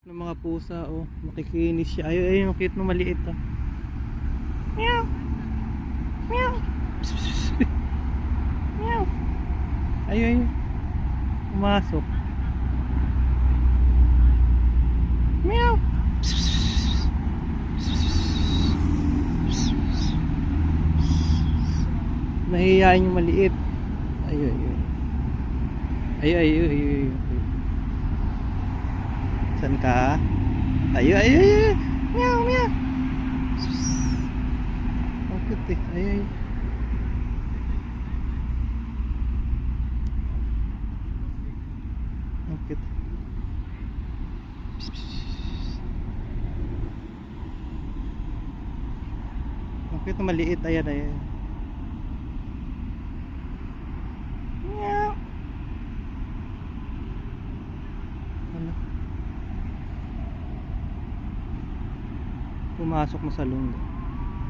ng mga pusa, oh, makikinis siya. Ay, yung cute no, maliit, oh. Meow. Meow. Pss, pss, pss. Meow. Ay. Pumasok. Meow. Pss, pss, pss. Pss, pss, pss. Nahihiyain yung maliit. Ay. Saan ka? Ay. Meow. Ang cute eh. Ay. Ang cute. Ang cute na maliit. Ayan. Meow. Ano? Pumasok na sa lungga.